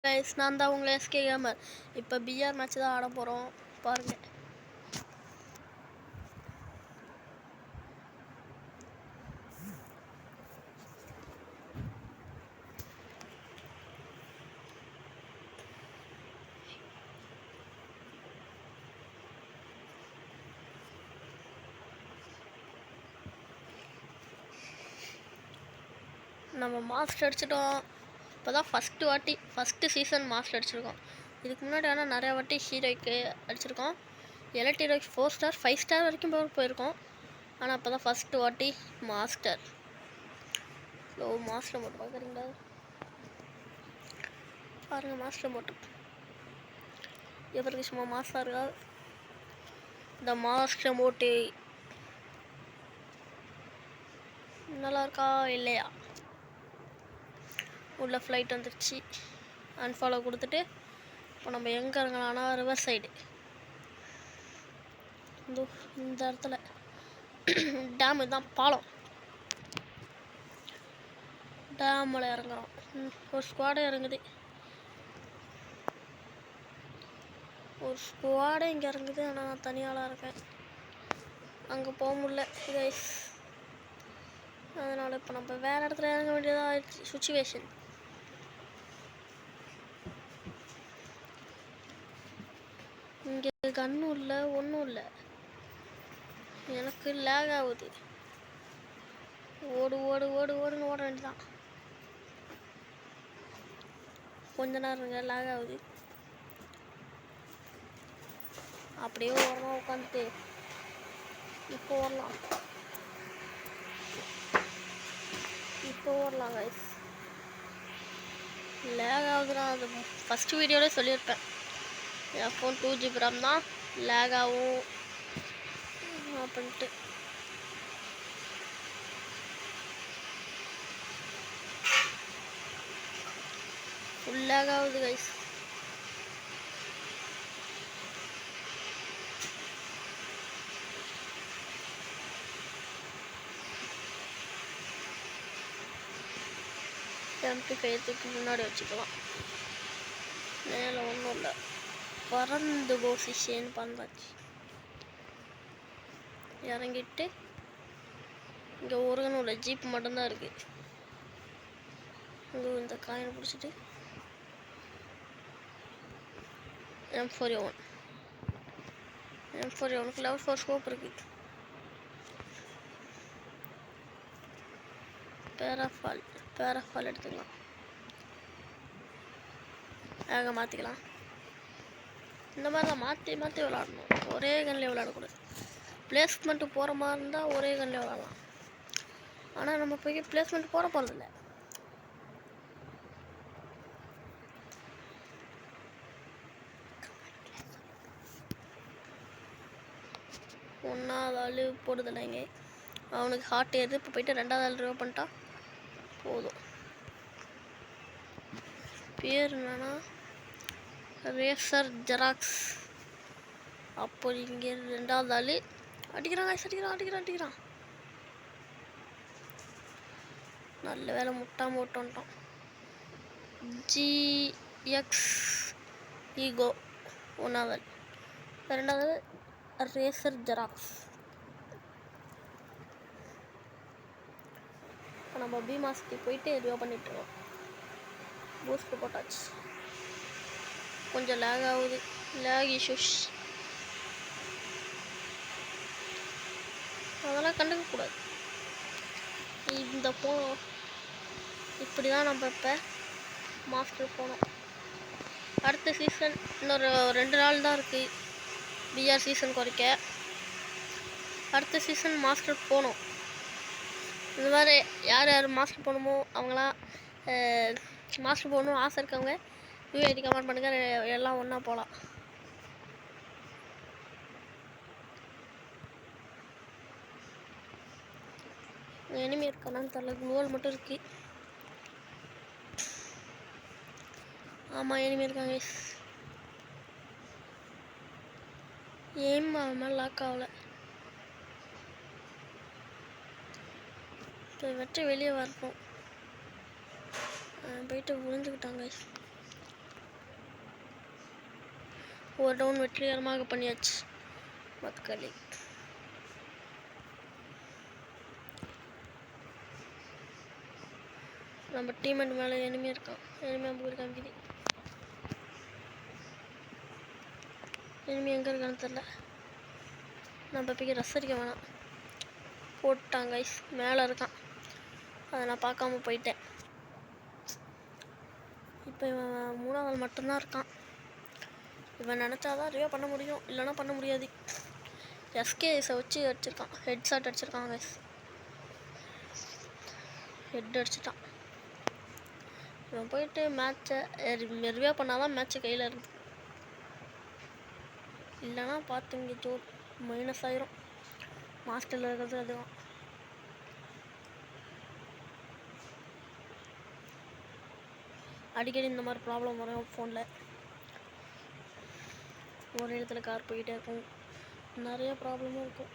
Guys, நான் தான் உங்களை எஸ்கே கேமர். இப்போ பிஆர் மேட்ச் தான் ஆட போகிறோம். பாருங்க. நம்ம மாஸ்டர் அடிச்சிட்டோம். இப்போ தான் ஃபஸ்ட்டு சீசன் மாஸ்டர் அடிச்சிருக்கோம். இதுக்கு முன்னாடி ஆனால் நிறையா வாட்டி ஹீரோய்க்கு அடிச்சிருக்கோம். எலக்ட் ஹீரோய்க்கு 4 ஸ்டார் 5 ஸ்டார் வரைக்கும் போயிருக்கோம். ஆனால் இப்போ தான் ஃபஸ்ட்டு வாட்டி மாஸ்டர். மாஸ்டர் மட்டும் பார்க்குறீங்களா? பாருங்கள், மாஸ்டர் மட்டும் எவருக்கு சும்மா மாஸ்டர் இருக்கா? இந்த மாஸ்டர் மோட்டு நல்லா இருக்கா இல்லையா? உள்ள ஃப்ளைட் வந்துடுச்சு. அன்ஃபாலோ கொடுத்துட்டு இப்போ நம்ம எங்கே இறங்கலாம்னா ரிவர் சைடு. இந்த இடத்துல டேம் தான், பாலம். டேமில் இறங்குறோம். ஒரு ஸ்குவாடே இறங்குது. இங்கே இறங்குது. ஆனால் நான் தனியாளாக இருக்கேன், அங்கே போக முடியல கைஸ். அதனால் இப்போ நம்ம வேறு இடத்துல இறங்க வேண்டியதாக ஆயிடுச்சு சுச்சுவேஷன். இங்கே கன்னும் இல்லை, ஒன்றும் இல்லை. எனக்கு லேக் ஆகுது. ஓடுன்னு ஓட வேண்டியதான். கொஞ்ச நேரம் லேக் ஆகுது. அப்படியே ஓரமாக உட்காந்துட்டு இப்போ ஓடலாம் கைஸ். லேக் ஆகுதுன்னா அது ஃபஸ்ட்டு வீடியோவில் சொல்லியிருப்பேன். என் ஃபோன் 2GB RAM தான், லேக் ஆகும் அப்படின்ட்டு. ஃபுல் லேக் ஆகுது கைஸ். MP5 முன்னாடி வச்சுக்கலாம். மேலே ஒன்றும் இல்லை, பறந்து பொசிஷன் பண்ணாச்சு. இறங்கிட்டு இங்கே ஒருகனும் இல்லை, ஜீப் மட்டும்தான் இருக்குது. இங்கே இந்த காயினை பிடிச்சிட்டு M4A1 லெவல் 4 ஸ்கோப் இருக்குது. பேராஃபால் எடுத்துக்கலாம். மாற்றிக்கலாம். இந்த மாதிரி தான் மாற்றி விளாடணும். ஒரே கன்லேயே விளாடக்கூடாது. பிளேஸ்மெண்ட்டு போகிற மாதிரி இருந்தால் ஒரே கன்லேயே விளாடலாம். ஆனால் நம்ம போய் பிளேஸ்மெண்ட் போட போகிறதில்ல. ஒன்றாவது ஆள் போடுதில்லைங்க. அவனுக்கு ஹார்ட் ஏறுது. இப்போ போயிட்டு 2வது ஆள் ரிவ் பண்ணிட்டா போதும். பேர் என்னன்னா ரேசர் ஜெராக்ஸ். அப்போ இங்கே 2வது ஆள் அடிக்கிறான். நல்ல வேலை முட்டாம போட்டு வந்துட்டோம். GX ஈகோ 1வது ஆள். 2வது ரேசர் ஜெராக்ஸ். இப்போ நம்ம பீமாஸ்க்கு போயிட்டு ரிவ் பண்ணிட்டுருக்கோம். பூஸ்ட் போட்டாச்சு. கொஞ்சம் லேக் ஆகுது, லேக் இஷ்யூஸ். அதெல்லாம் கண்டுக்கக்கூடாது. இந்த இப்படி தான் நம்ம இப்போ மாஸ்டர் போனோம். அடுத்த சீசன் இன்னொரு 2 நாள் தான் இருக்குது பிஆர் சீசன் குறைக்க. அடுத்த சீசன் மாஸ்டர் போகணும். இந்த மாதிரி யார் மாஸ்டர் போகணுமோ அவங்களாம் மாஸ்டர் போகணும்னு ஆசை இருக்கவங்க யூஐடி கமெண்ட் பண்ணுங்கள். எல்லாம் ஒன்றா போகலாம். எனிமி இருக்கானான்னு தெரியல, குளோவல் மட்டும் இருக்கு. ஆமாம், எனிமி இருக்காங்க. ஏம் ஆகாமல் லாக் ஆகலை. இப்போ வெற்றி வெளியே வரணும். போயிட்டு விழுந்துக்கிட்டாங்க. ஒரு டவுன் வெற்றிகரமாக பண்ணியாச்சு மக்களே. நம்ம டீமெண்ட் மேலே எனிமே இருக்கான். எனிமே அம்பு காமிக்குது. எனிமே எங்கே இருக்கான்னு தெரில. நம்ம போய் ரஸ் அடிக்க வேணாம். போட்டாங்க கைஸ். மேலே இருக்கான். அதை நான் பார்க்காம போயிட்டேன். இப்போ இவன் 3வது மட்டும்தான் இருக்கான். இவன் நினச்சாதான் ரிவே பண்ண முடியும், இல்லைன்னா பண்ண முடியாது. எஸ்கேஸை வச்சு அடிச்சிருக்கான். ஹெட் ஷாட் அடிச்சிருக்கான் கைஸ். ஹெட் அடிச்சிட்டான். இவன் போயிட்டு மேட்சை ரிவே பண்ணாதான் மேட்சை கையில் இருக்கு, இல்லைன்னா பார்த்துங்க ஜோ மைனஸ் ஆயிரும். மாஸ்டரில் இருக்கிறது அதுவும். அடிக்கடி இந்த மாதிரி ப்ராப்ளம் வரும் ஃபோனில். ஒரு இடத்துல கார் போய்கிட்டே இருக்கும், நிறைய ப்ராப்ளமும் இருக்கும்.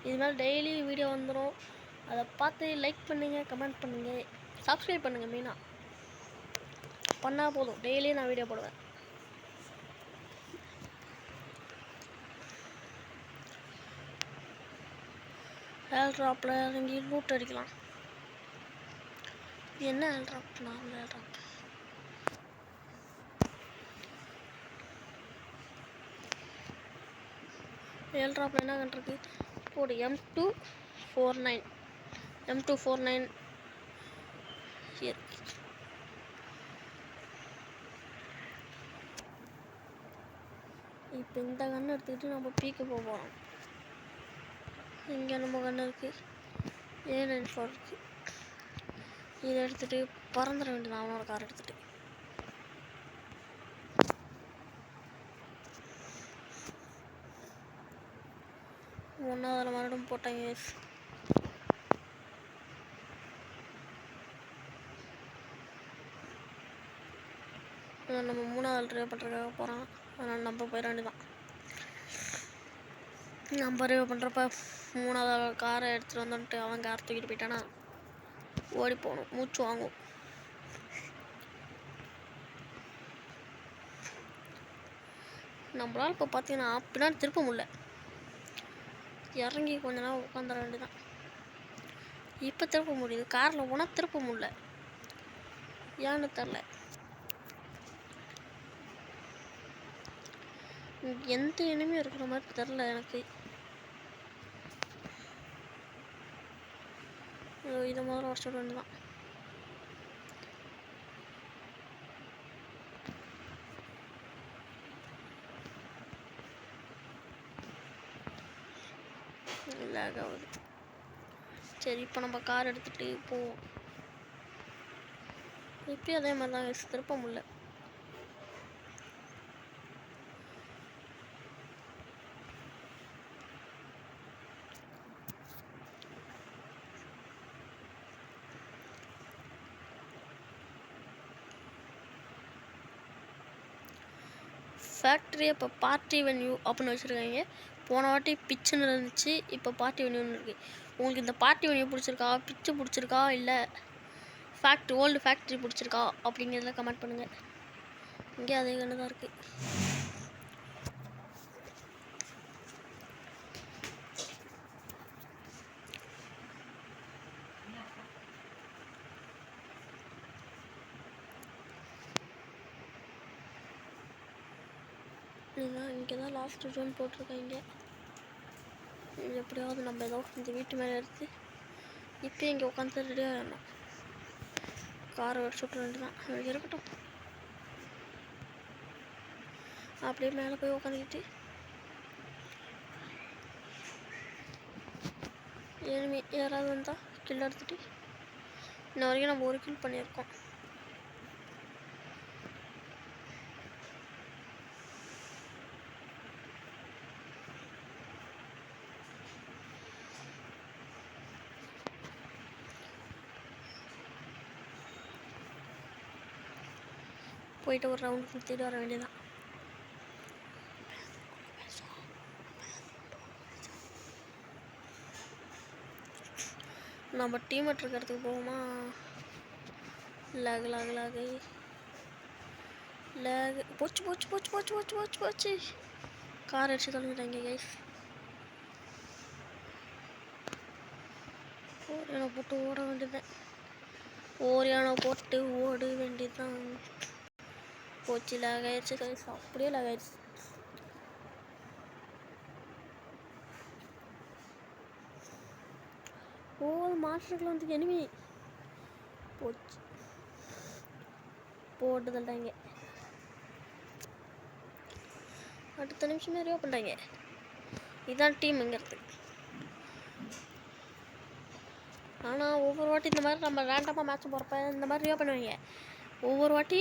இது மாதிரி டெய்லி வீடியோ வந்துடும். அதை பார்த்து லைக் பண்ணுங்கள், கமெண்ட் பண்ணுங்கள், சப்ஸ்கிரைப் பண்ணுங்கள். மெயினாக பண்ணால் போதும், டெய்லியும் நான் வீடியோ போடுவேன். ஏர் ட்ராப்பில் இறங்கி லூட் அடிக்கலாம். என்ன air drop? Normal air drop. Air ட்ராப்பில் என்ன கண்டிருக்கு? போடு M249. M249 இப்போ இந்த கன்று எடுத்துக்கிட்டு நம்ம பீக்கு போகிறோம். இங்கே நம்ம கன்று இருக்குது, A94 இருக்குது. இதை எடுத்துகிட்டு பறந்துட வேண்டியது அவனோட கார் எடுத்துகிட்டு. ஒன்றாவதில் மறுபடியும் போட்டாங்க. நம்ம 3வது ட்ரைவ் பண்ணுறதுக்காக போகிறான். அதனால் நம்ம போயிட வேண்டியதான். நம்ம ட்ரைவ் பண்ணுறப்ப 3வது காரை எடுத்துகிட்டு வந்துட்டு அவன் கார் தூக்கிட்டு போயிட்டானா ஓடி போகணும், மூச்சு வாங்கும். நம்மளால் இப்போ பார்த்தீங்கன்னா பின்னாடி திருப்ப முடியல. இறங்கி கொஞ்ச நேரம் உட்காந்துட வேண்டியதான். இப்போ திருப்ப முடியுது. காரில் போனால் திருப்ப முடியல, ஏன்னு தெரில. எந்த இனிமே இருக்கிற மாதிரி தெரில எனக்கு. இதை முதல்ல உடச்சிட வேண்டியதான். லேக் ஆகுது. சரி, இப்போ நம்ம கார் எடுத்துகிட்டு போவோம். இப்போயும் அதே மாதிரி தான், திருப்ப முடியல. ஃபேக்ட்ரியை இப்போ பார்ட்டி வென்யூ அப்படின்னு வச்சுருக்காங்க. போன வாட்டி பிச்சுன்னு இருந்துச்சு, இப்போ பார்ட்டி வென்யூன்னு இருக்குது. உங்களுக்கு இந்த பார்ட்டி வென்யூ பிடிச்சிருக்கா, பிச்சு பிடிச்சிருக்கா, இல்லை ஓல்டு ஃபேக்ட்ரி பிடிச்சிருக்கா அப்படிங்கிறத கமெண்ட் பண்ணுங்கள். இங்கே அதே கன்று தான் இருக்குது. இதுதான் இங்கே தான் லாஸ்ட் ஜோன் போட்டிருக்காங்க. எப்படியாவது நம்ம ஏதோ இந்த வீட்டு மேலே எடுத்து இப்போ இங்கே உட்காந்து ரெடியாக வேணும். காரை வச்சு விட்ற வேண்டியதான். இருக்கட்டும். அப்படியே மேலே போய் உட்காந்துக்கிட்டு எனிமி யாராவது வந்தால் கில் எடுத்துகிட்டு இன்ன வரைக்கும் நம்ம ஒரு கில் பண்ணியிருக்கோம். போயிட்டு ஒரு ரவுண்ட் சுற்றிட்டு வர வேண்டியதான். நம்ம டீமேட் இருக்கிறதுக்கு போவோமா? லேக் லேக் லேகு லேக். போச்சு போச்சு போச்சு போச்சு போச்சு போச்சு போச்சு. கார் அடிச்சு தொலைஞ்சிட்டாங்க கைஸ். ஓரியானை போட்டு ஓட வேண்டியதுதான். ஓரியானை போட்டு ஓட வேண்டியதுதான். போச்சு, லேக் ஆயிடுச்சு கைஸ். அப்படியே லேக் ஆயிடுச்சு. ஓ மாஸ்டருக்குள்ள வந்து எனிமி. போச்சு, போட்டு தள்ளிட்டாங்க. அடுத்த நிமிஷமே ரிவ் பண்ணிட்டாங்க. இதுதான் டீம்ங்கிறது. ஆனால் ஒவ்வொரு வாட்டி இந்த மாதிரி நம்ம ரேண்டமாக மேட்ச் போகிறப்ப இந்த மாதிரி ரிவ் பண்ணுவாங்க. ஒவ்வொரு வாட்டி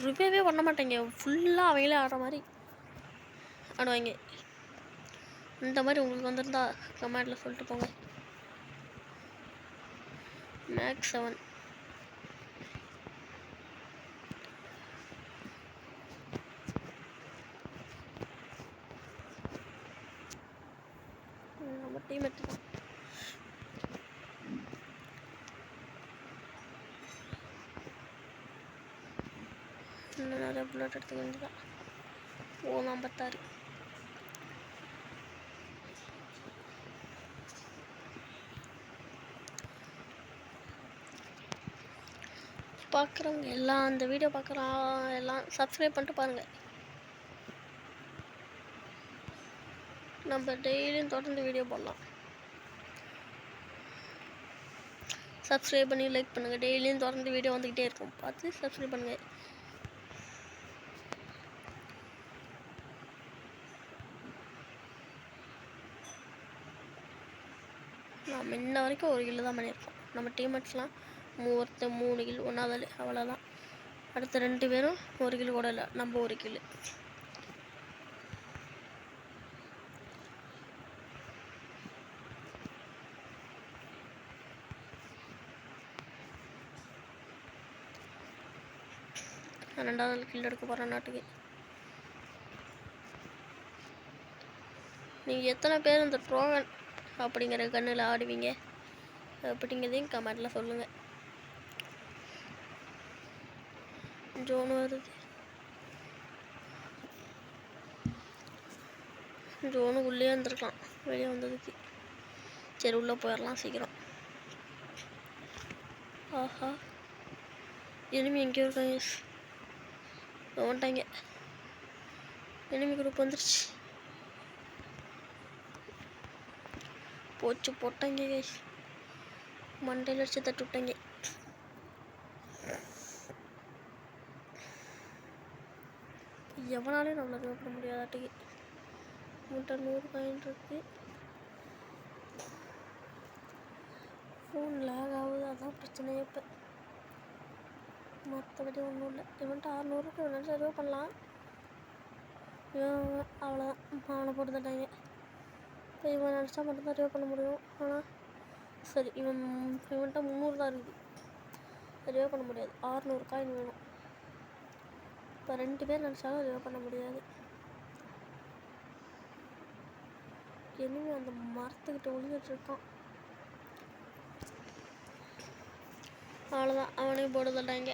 ரிவ்யூவே பண்ண மாட்டாங்க. ஃபுல்லாக அவங்களே ஆடுற மாதிரி ஆடுவாங்க. இந்த மாதிரி உங்களுக்கு வந்துருந்தா கமெண்டில் சொல்லிட்டு போங்க. மேக்ஸ் 7 நம்ம டீமேட் தான். இன்னும் நிறைய புல்லட் எடுத்துக்க வேண்டியதான். ஓ 56. பார்க்குறவங்க எல்லாம் அந்த வீடியோ பார்க்குறான் எல்லாம் சப்ஸ்கிரைப் பண்ணிட்டு பாருங்கள். நம்ம டெய்லியும் தொடர்ந்து வீடியோ போடலாம். சப்ஸ்கிரைப் பண்ணி லைக் பண்ணுங்கள். டெய்லியும் தொடர்ந்து வீடியோ வந்துக்கிட்டே இருக்கும். பார்த்து சப்ஸ்கிரைப் பண்ணுங்கள். நான் முன்ன வரைக்கும் ஒரு கிலோ தான் பண்ணியிருக்கோம். நம்ம டீம்மேட்ஸ்லாம் 3 கிலோ 1வது அவ்வளோதான். அடுத்த 2 பேரும் 1 கிலோ கூட இல்லை. நம்ம 1 கிலோ. நான் 2வது கிலோ எடுக்க போகிறேன் நாட்டுக்கு. நீங்கள் எத்தனை பேர் இந்த ட்ரோகன் அப்படிங்கிற கண்ணில் ஆடுவீங்க அப்படிங்கிறதையும் கமெண்டில் சொல்லுங்கள். ஜோனு வருது. ஜோனு உள்ளே வந்துருக்கலாம் வெளியே வந்ததுக்கு. சரி உள்ளே போயிடலாம் சீக்கிரம். ஆஹா எனிமி எங்கேயோ இருக்காங்க. வந்துட்டாங்க. எனிமி குரூப் வந்துருச்சு. போச்சு, போட்டாங்க கைஸ். மண்டையில் அடிச்சு தட்டு விட்டாங்க. எவனாலையும் நம்மளை ரிவ் பண்ண முடியாதாட்டுக்கு. முட்டை 100 காயின் இருக்கு. ஃபோன் லேக் ஆகுது, அதான் பிரச்சனையே. இப்போ மற்றபடி ஒன்றும் இல்லை. இவன்ட்டு 600க்கு நினச்சா ரிவ் பண்ணலாம். அவ்வளோதான், அவனை போட்டு தட்டாங்க. இப்போ இவன் நினச்சா மட்டும்தான் ரிவ் பண்ண முடியும். ஆனால் சரி இவன்ட்ட 300 தான் இருக்குது. ரிவ் பண்ண முடியாது. 600 காயின் வேணும். இப்போ 2 பேர் நினச்சாலும் ரிவ் பண்ண முடியாது. எனிமி அந்த மரத்துக்கிட்ட ஒளிஞ்சிட்டு இருக்கான். அவ்வளோதான், அவனையும் போட்டு தட்டாங்க.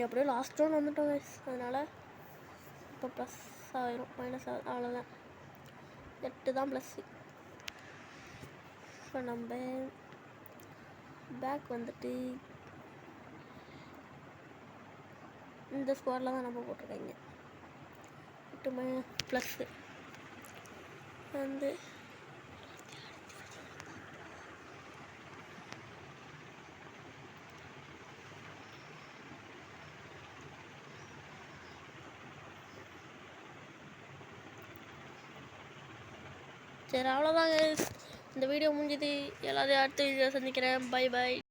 எப்படியோ லாஸ்ட் ரவுண்ட் வந்துட்டோம் கைஸ். அதனால் இப்போ ப்ளஸ் ஆயிரும், மைனஸ் ஆகும். அவ்வளோதான், 8 தான் ப்ளஸ்ஸு. இப்போ நம்ம பேக் வந்துட்டு இந்த ஸ்குவாடில் தான் நம்ம போட்டிருக்காங்க. 8 ப்ளஸ்ஸு வந்து சரி அவ்வளோதாங்க. இந்த வீடியோ முடிஞ்சது. எல்லாத்தையும் அடுத்த வீடியோ சந்திக்கிறேன். Bye bye.